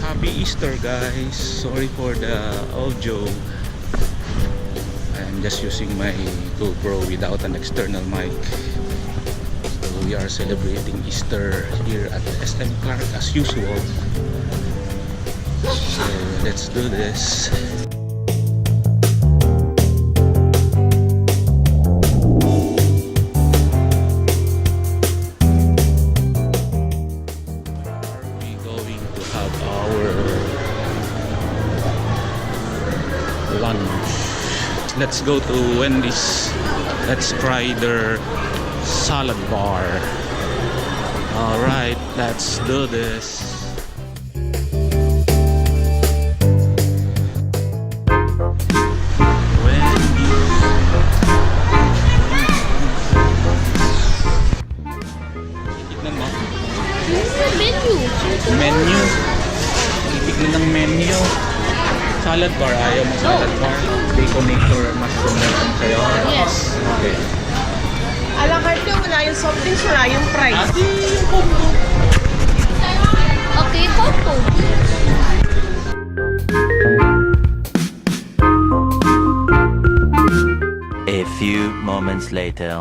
Happy Easter, guys. Sorry for the audio. I'm just using my GoPro without an external mic. So we are celebrating Easter here at SM Clark as usual. So let's do this. Let's go to Wendy's. Let's try their salad bar. Alright, let's do this. Tignan mo. Menu. Tignan ng menu. Salad bar, ayaw mo salad bar? Baconator, mushroom meron sa'yo? Yes. Okay. A la carte, wala yung soft drinks, wala yung fries. Yung combo. Okay, combo. A few moments later.